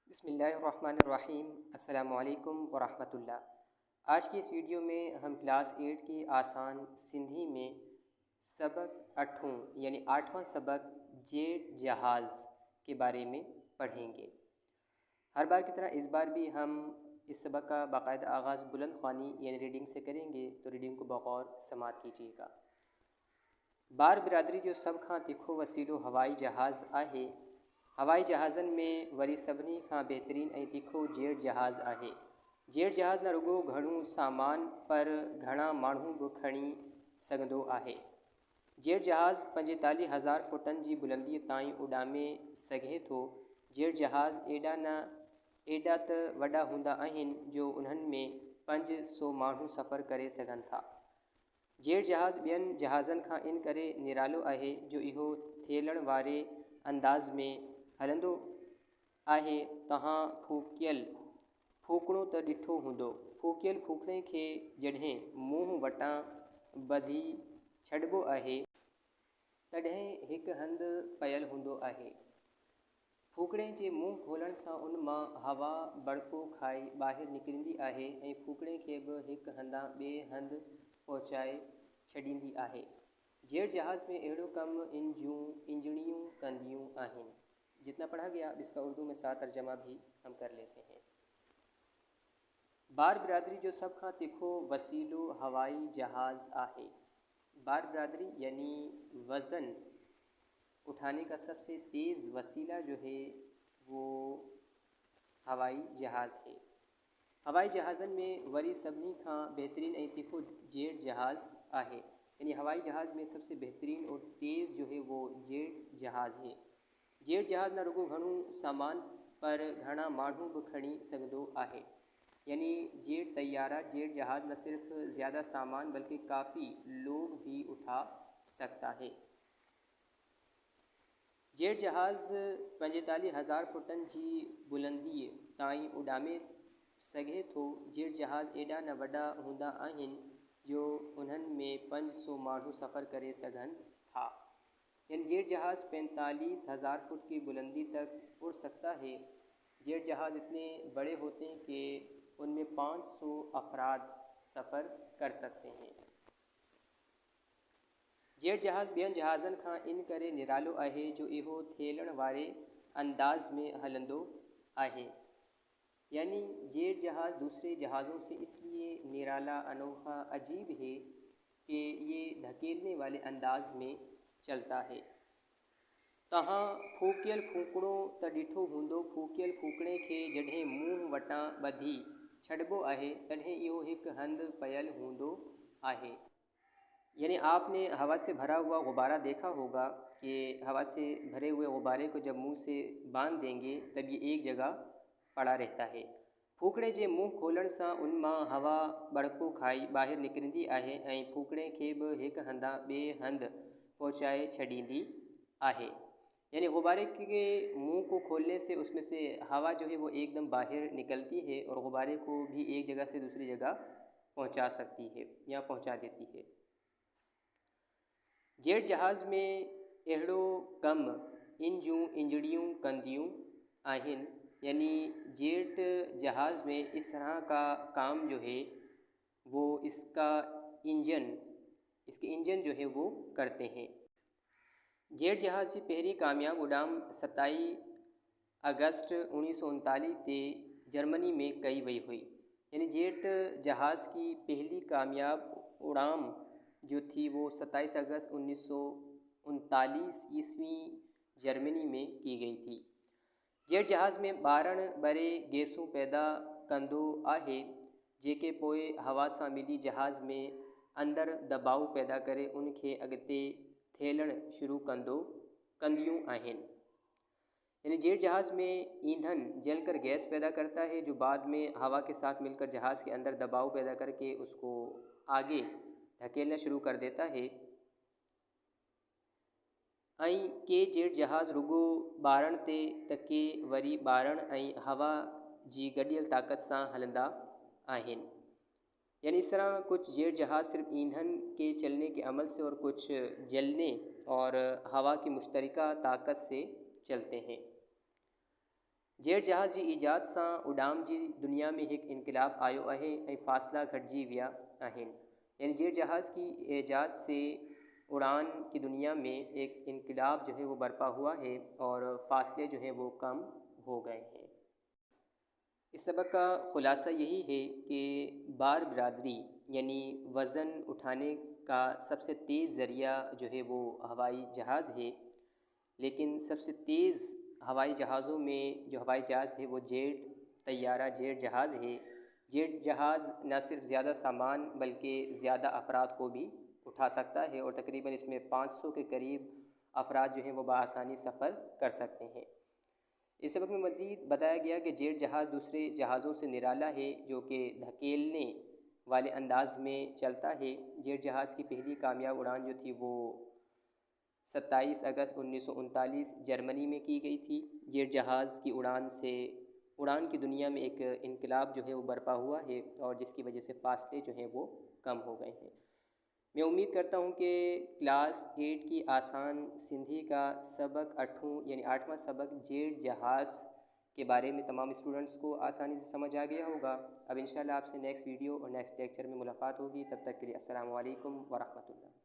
बिस्मिल्लाहिर्रहमानिर्रहीम। अस्सलामुअलैकुम वरहमतुल्लाह। आज की इस वीडियो में हम क्लास 8 की आसान सिंधी में सबक 8वां यानी 8वां सबक जेट जहाज़ के बारे में पढ़ेंगे। हर बार की तरह इस बार भी हम इस सबक का बाकायदा आगाज़ बुलंद ख़्वानी यानी रीडिंग से करेंगे, तो रीडिंग को बगौर समात कीजिएगा। बार बिरादरी जो सब खां तिखो वसीलो हवाई जहाज़ आहे। हवाई जहाज़नि में वरी सभिनी खां बहितरीन ऐं तिखो जेट जहाज़ आहे। जेट जहाज़ न रुगो घणो सामान पर घणा माण्हू बि खणी सघंदो आहे। जेट जहाज़ 45,000 फुटनि जी बुलंदीअ ताईं उॾामे सघे थो। जेट जहाज़ एॾा त वॾा हूंदा आहिनि जो उन्हनि में 500 माण्हू सफ़र करे सघनि था। जेट जहाज़ ॿियनि जहाज़नि खां इन करे निरालो आहे जो इहो थेलण वारे अंदाज़ में हलंदो आहे। तव्हां फूकियल फूकणो त ॾिठो हूंदो। फूकियल फूकणे खे जॾहिं मुंहुं वटां ॿधी छॾिबो आहे तॾहिं हिकु हंधि पयल हूंदो आहे। फूकणे जे मुंहुं खोलण सां उन मां हवा बड़को खाई ॿाहिरि निकिरंदी आहे ऐं फूकणे खे बि हिकु हंधां ॿिए हंधि पहुचाए छॾींदी आहे। जेट जहाज़ में अहिड़ो कमु इंजणियूं कंदियूं आहिनि। जितना पढ़ा गया अब इसका उर्दू में साथ तर्जमा भी हम कर लेते हैं। बार बिरादरी जो सब खां तिखो वसीलो हवाई जहाज़ आहे। बार बिरादरी यानी वज़न उठाने का सबसे तेज़ वसीला जो है वो हवाई जहाज़ है। हवाई जहाज़नि में वरी सभिनी खां बहितरीन ऐं तिखो जेट जहाज़ आहे। यानी हवाई जहाज़ में सबसे बेहतरीन और तेज़ जो है वो जेट जहाज़ है। जेट जहाज़ न रुगो घणो सामान पर घणा माण्हू बि खणी सघंदो आहे। यानी जेट तैयारा जेट जहाज़ न सिर्फ ज़्यादा सामान बल्कि काफ़ी लोग भी उठा सकता है। जेट जहाज़ 45,000 फुटनि जी बुलंदीअ ताईं उॾामे सघे थो। जेट जहाज़ एॾा न वॾा हूंदा आहिनि जो उन्हनि में 500 माण्हू सफ़र करे सघनि था। यानी जेट जहाज़ 45,000 फुट की बुलंदी तक उड़ सकता है। जेट जहाज़ इतने बड़े होते हैं कि उनमें 500 अफराद सफ़र कर सकते हैं। जेट जहाज़ ॿियनि जहाज़नि खां इन करे निरालो आहे जो इहो थेलण वारे अंदाज़ में हलंदो आहे। यानी जेट जहाज़ दूसरे जहाज़ों से इसलिए निराला, अनोखा, अजीब है कि ये धकेलने वाले अंदाज़ में चलता है। तव्हां फूकियल फूकणो त ॾिठो हूंदो। फूकियल फूकणे खे जॾहिं मुंहुं वटां ॿधी छॾिबो आहे तॾहिं इहो हिकु हंधि पयल हूंदो आहे। यानी आपने हवा से भरा हुआ गुब्बारा देखा होगा कि हवा से भरे हुए गुब्बारे को जब मुंह से बांध देंगे तब ये एक जगह पड़ा रहता है। फूकणे जे मुंहुं खोलण सां उन मां हवा बड़को खाई ॿाहिरि निकिरंदी आहे ऐं फूकणे खे बि हिकु हंधां ॿिए हंधि पहुचाए छॾींदी आहे। यानी गुब्बारे के मुंह को खोलने से उसमें से हवा जो है वो एकदम बाहर निकलती है और गुब्बारे को भी एक जगह से दूसरी जगह पहुंचा सकती है या पहुंचा देती है। जेट जहाज़ में अहिड़ो कमु इंजणियूं कंदियूं आहिनि। यानी जेट जहाज़ में इस तरह का काम जो है वो इसके इंजन जो है वो करते हैं। जेट जहाज़ की पहली कामयाब उड़ान 27 अगस्त 1939 ते जर्मनी में कई वई हुई। यानी जेट जहाज़ की पहली कामयाब उड़ान जो थी वो 27 अगस्त 1939 ईस्वी जर्मनी में की गई थी। जेट जहाज़ में ॿारण ॿरे गैसूं पैदा कंदो आहे जेके पोइ हवा सां मिली जहाज़ में अंदरि दबाव पैदा करे उनखे अॻिते थेलण शुरू कंदियूं आहिनि। यानी जेट जहाज़ में ईंधन जलकर गैस पैदा करता है जो बाद में हवा के साथ मिलकर जहाज़ के अंदर दबाव पैदा करके उसको आगे धकेलना शुरू कर देता है। ऐं के जेट जहाज़ रुगो ॿारण ते त के वरी ॿारण ऐं हवा जी गॾियल ताक़त सां हलंदा आहिनि। यानी इस तरह कुछ जेट जहाज़ सिर्फ ईंधन के चलने के अमल से और कुछ जलने और हवा की मुश्तरका ताकत से चलते हैं। जेट जहाज़ जी ईजाद सां उडाम जी दुनिया में एक इनकलाब आयो आहे ऐं फ़ासला घटिजी विया आहिनि। यानी जेट जहाज़ की ईजाद से उड़ान की दुनिया में एक इनकलाब जो है वो बर्पा हुआ है और फ़ासले जो हैं वो कम हो गए हैं। इस सबक का ख़ुलासा यही है कि बार बिरादरी यानी वज़न उठाने का सबसे तेज़ ज़रिया जो है वो हवाई जहाज़ है, लेकिन सबसे तेज़ हवाई जहाज़ों में जो हवाई जहाज़ है वो जेट तैयारा जेट जहाज़ है। जेट जहाज़ न सिर्फ ज़्यादा सामान बल्कि ज़्यादा अफराद को भी उठा सकता है और तकरीबन इसमें 500 के करीब अफराद जो हैं वो बआसानी सफ़र कर सकते हैं। इस सबक में मज़ीद बताया गया कि जेट जहाज़ दूसरे जहाज़ों से निराला है जो कि धकेलने वाले अंदाज में चलता है। जेट जहाज़ की पहली कामयाब उड़ान जो थी वो 27 अगस्त 1939 जर्मनी में की गई थी। जेट जहाज़ की उड़ान की दुनिया में एक इनकलाब जो है वो बर्पा हुआ है और जिसकी वजह से फ़ासले जो हैं वो कम हो गए हैं। मैं उम्मीद करता हूँ कि क्लास 8 की आसान सिंधी का सबक 8वां यानी 8वां सबक जेट जहाज़ के बारे में तमाम स्टूडेंट्स को आसानी से समझ आ गया होगा। अब इंशाल्लाह आपसे नेक्स्ट वीडियो और नेक्स्ट लेक्चर में मुलाकात होगी। तब तक के लिए अस्सलाम वालेकुम व रहमतुल्लाह।